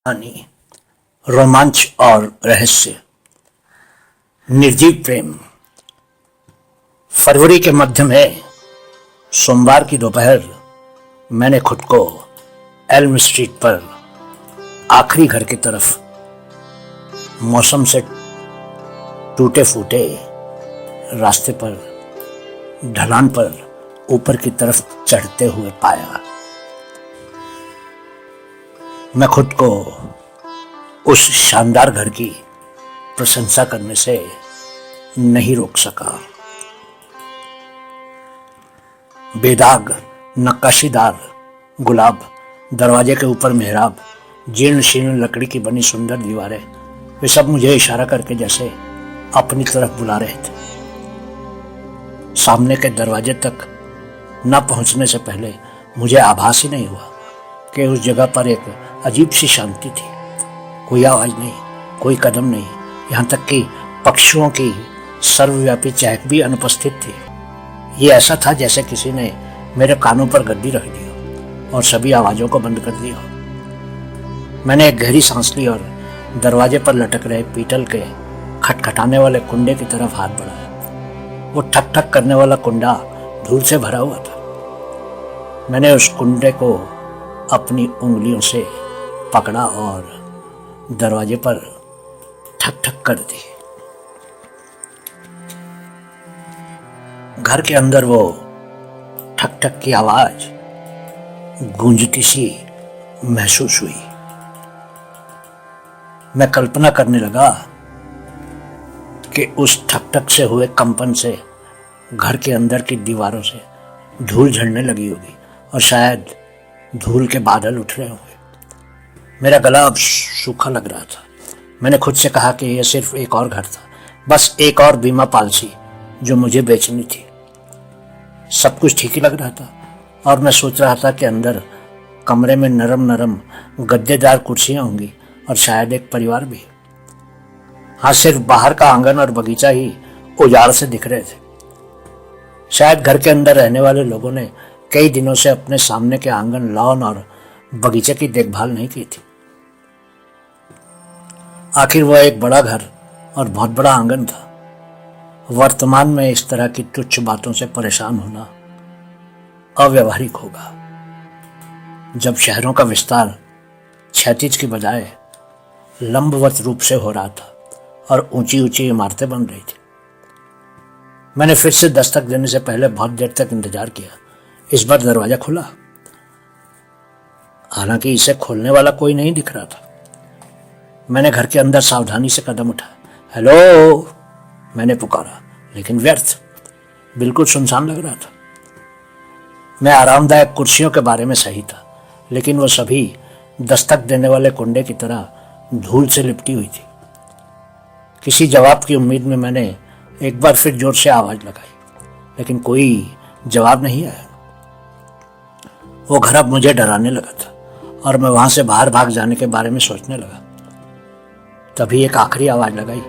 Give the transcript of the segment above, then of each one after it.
कहानी, रोमांच और रहस्य। निर्जीव प्रेम। फरवरी के मध्य में सोमवार की दोपहर मैंने खुद को एल्म स्ट्रीट पर आखिरी घर की तरफ मौसम से टूटे फूटे रास्ते पर ढलान पर ऊपर की तरफ चढ़ते हुए पाया। मैं खुद को उस शानदार घर की प्रशंसा करने से नहीं रोक सका। बेदाग नक्काशीदार गुलाब, दरवाजे के ऊपर मेहराब, जीर्ण शीर्ण लकड़ी की बनी सुंदर दीवारें, वे सब मुझे इशारा करके जैसे अपनी तरफ बुला रहे थे। सामने के दरवाजे तक न पहुंचने से पहले मुझे आभास ही नहीं हुआ कि उस जगह पर एक अजीब सी शांति थी। कोई आवाज नहीं, कोई कदम नहीं, यहाँ तक कि पक्षियों की सर्वव्यापी चहक भी अनुपस्थित थी। ये ऐसा था जैसे किसी ने मेरे कानों पर गद्दी रख दी हो और सभी आवाजों को बंद कर दिया हो। मैंने एक गहरी सांस ली और दरवाजे पर लटक रहे पीतल के खटखटाने वाले कुंडे की तरफ हाथ बढ़ाया। वो ठक ठक करने वाला कुंडा धूल से भरा हुआ था। मैंने उस कुंडे को अपनी उंगलियों से पकड़ा और दरवाजे पर ठक ठक कर दी। घर के अंदर वो ठक ठक की आवाज गूंजती सी महसूस हुई। मैं कल्पना करने लगा कि उस ठक ठक से हुए कंपन से घर के अंदर की दीवारों से धूल झड़ने लगी होगी और शायद धूल के बादल उठ रहे होंगे। मेरा गला अब सूखा लग रहा था। मैंने खुद से कहा कि यह सिर्फ एक और घर था, बस एक और बीमा पॉलिसी जो मुझे बेचनी थी। सब कुछ ठीक ही लग रहा था और मैं सोच रहा था कि अंदर कमरे में नरम नरम गद्देदार कुर्सियां होंगी और शायद एक परिवार भी। हाँ, सिर्फ बाहर का आंगन और बगीचा ही उजाड़ से दिख रहे थे। शायद घर के अंदर रहने वाले लोगों ने कई दिनों से अपने सामने के आंगन, लॉन और बगीचे की देखभाल नहीं की थी। आखिर वह एक बड़ा घर और बहुत बड़ा आंगन था। वर्तमान में इस तरह की तुच्छ बातों से परेशान होना अव्यावहारिक होगा। जब शहरों का विस्तार क्षैतिज की बजाय लंबवत रूप से हो रहा था और ऊंची ऊंची इमारतें बन रही थी। मैंने फिर से दस्तक देने से पहले बहुत देर तक इंतजार किया। इस बार दरवाजा खुला, हालांकि इसे खोलने वाला कोई नहीं दिख रहा था। मैंने घर के अंदर सावधानी से कदम उठाया। हेलो, मैंने पुकारा, लेकिन व्यर्थ। बिल्कुल सुनसान लग रहा था। मैं आरामदायक कुर्सियों के बारे में सही था, लेकिन वो सभी दस्तक देने वाले कुंडे की तरह धूल से लिपटी हुई थी। किसी जवाब की उम्मीद में मैंने एक बार फिर जोर से आवाज लगाई, लेकिन कोई जवाब नहीं आया। वो घर अब मुझे डराने लगा था और मैं वहां से बाहर भाग जाने के बारे में सोचने लगा। तभी एक आखिरी आवाज लगाई,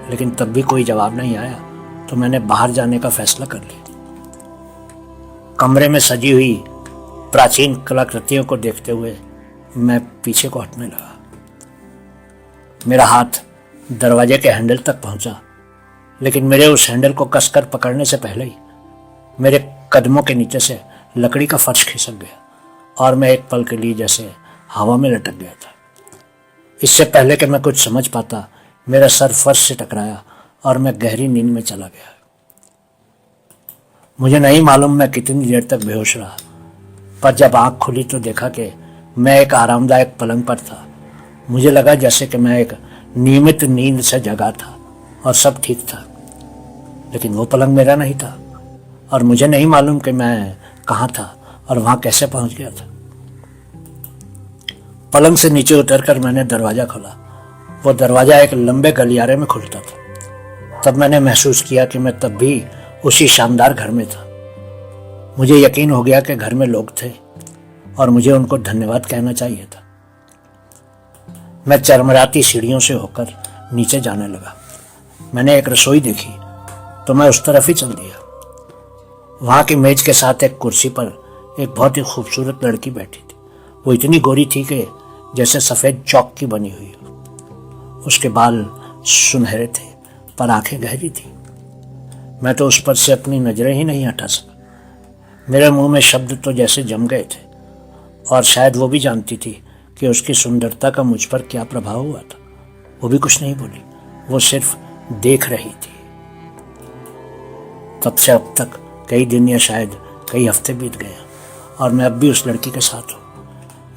लेकिन तब भी कोई जवाब नहीं आया, तो मैंने बाहर जाने का फैसला कर लिया। कमरे में सजी हुई प्राचीन कलाकृतियों को देखते हुए मैं पीछे को हटने लगा। मेरा हाथ दरवाजे के हैंडल तक पहुंचा, लेकिन मेरे उस हैंडल को कसकर पकड़ने से पहले ही मेरे कदमों के नीचे से लकड़ी का फर्श खिसक गया और मैं एक पल के लिए जैसे हवा में लटक गया था। इससे पहले कि मैं कुछ समझ पाता, मेरा सर फर्श से टकराया और मैं गहरी नींद में चला गया। मुझे नहीं मालूम मैं कितनी देर तक बेहोश रहा, पर जब आंख खुली तो देखा कि मैं एक आरामदायक पलंग पर था। मुझे लगा जैसे कि मैं एक नियमित नींद से जगा था और सब ठीक था, लेकिन वो पलंग मेरा नहीं था और मुझे नहीं मालूम कि मैं कहाँ था और वहां कैसे पहुंच गया था। पलंग से नीचे उतरकर मैंने दरवाजा खोला। वो दरवाजा एक लंबे गलियारे में खुलता था। तब मैंने महसूस किया कि मैं तब भी उसी शानदार घर में था। मुझे यकीन हो गया कि घर में लोग थे और मुझे उनको धन्यवाद कहना चाहिए था। मैं चरमराती सीढ़ियों से होकर नीचे जाने लगा। मैंने एक रसोई देखी तो मैं उस तरफ ही चल दिया। वहां की मेज के साथ एक कुर्सी पर एक बहुत ही खूबसूरत लड़की बैठी थी। वो इतनी गोरी थी कि जैसे सफ़ेद चौक की बनी हुई हो। उसके बाल सुनहरे थे पर आंखें गहरी थी। मैं तो उस पर से अपनी नजरें ही नहीं हटा सका। मेरे मुंह में शब्द तो जैसे जम गए थे, और शायद वो भी जानती थी कि उसकी सुंदरता का मुझ पर क्या प्रभाव हुआ था। वो भी कुछ नहीं बोली, वो सिर्फ देख रही थी। तब से अब तक कई दिन या शायद कई हफ्ते बीत गए और मैं अब भी उस लड़की के साथ हूँ।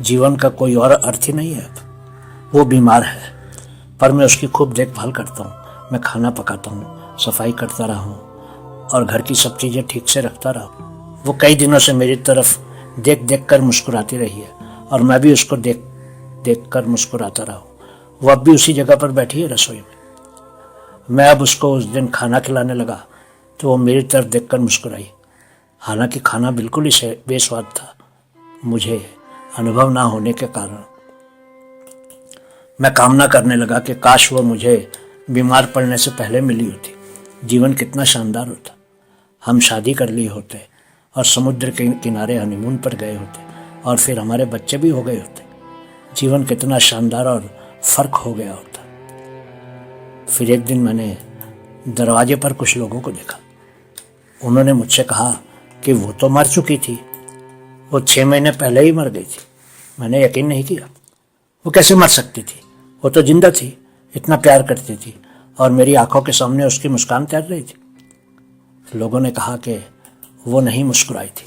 जीवन का कोई और अर्थ ही नहीं है अब। वो बीमार है पर मैं उसकी खूब देखभाल करता हूँ। मैं खाना पकाता हूँ, सफाई करता रहा हूँ और घर की सब चीज़ें ठीक से रखता रहा हूँ। वो कई दिनों से मेरी तरफ देख देख कर मुस्कुराती रही है और मैं भी उसको देख देख कर मुस्कुराता रहा हूँ। वो अब भी उसी जगह पर बैठी है रसोई में। मैं अब उसको उस दिन खाना खिलाने लगा तो वो मेरी तरफ देखकर मुस्कुराई। हालांकि खाना बिल्कुल ही बेस्वाद था, मुझे अनुभव ना होने के कारण। मैं कामना करने लगा कि काश वो मुझे बीमार पड़ने से पहले मिली होती। जीवन कितना शानदार होता। हम शादी कर ली होते और समुद्र के किनारे हनीमून पर गए होते और फिर हमारे बच्चे भी हो गए होते। जीवन कितना शानदार और फर्क हो गया होता। फिर एक दिन मैंने दरवाजे पर कुछ लोगों को देखा। उन्होंने मुझसे कहा कि वो तो मर चुकी थी, वो 6 महीने पहले ही मर गई थी। मैंने यकीन नहीं किया। वो कैसे मर सकती थी? वो तो जिंदा थी, इतना प्यार करती थी और मेरी आंखों के सामने उसकी मुस्कान तैर रही थी। लोगों ने कहा कि वो नहीं मुस्कुराई थी।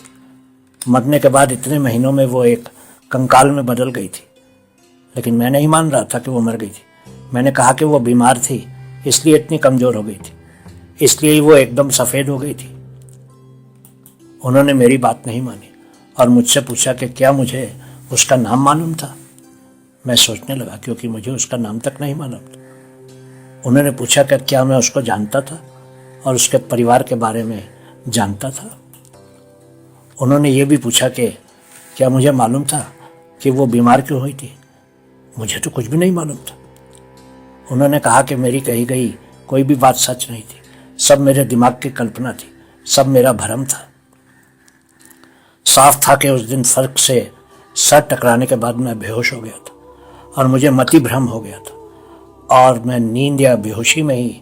मरने के बाद इतने महीनों में वो एक कंकाल में बदल गई थी। लेकिन मैं नहीं मान रहा था कि वो मर गई थी। मैंने कहा कि वो बीमार थी, इसलिए इतनी कमजोर हो गई थी, इसलिए ही वो एकदम सफ़ेद हो गई थी। उन्होंने मेरी बात नहीं मानी और मुझसे पूछा कि क्या मुझे उसका नाम मालूम था। मैं सोचने लगा क्योंकि मुझे उसका नाम तक नहीं मालूम था। उन्होंने पूछा कि क्या मैं उसको जानता था और उसके परिवार के बारे में जानता था। उन्होंने ये भी पूछा कि क्या मुझे मालूम था कि वो बीमार क्यों हुई थी। मुझे तो कुछ भी नहीं मालूम था। उन्होंने कहा कि मेरी कही गई कोई भी बात सच नहीं थी, सब मेरे दिमाग की कल्पना थी, सब मेरा भ्रम था। साफ था कि उस दिन फर्क से सर टकराने के बाद मैं बेहोश हो गया था और मुझे मति भ्रम हो गया था और मैं नींद या बेहोशी में ही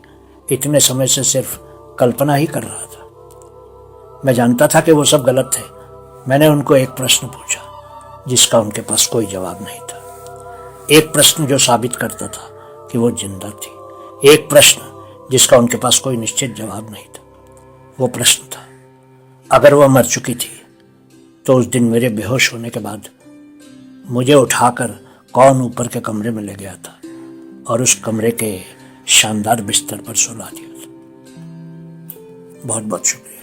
इतने समय से सिर्फ कल्पना ही कर रहा था। मैं जानता था कि वो सब गलत थे। मैंने उनको एक प्रश्न पूछा जिसका उनके पास कोई जवाब नहीं था। एक प्रश्न जो साबित करता था कि वो जिंदा थी। एक प्रश्न जिसका उनके पास कोई निश्चित जवाब नहीं था। वो प्रश्न था, अगर वह मर चुकी थी तो उस दिन मेरे बेहोश होने के बाद मुझे उठाकर कौन ऊपर के कमरे में ले गया था और उस कमरे के शानदार बिस्तर पर सुला दिया था। बहुत बहुत शुक्रिया।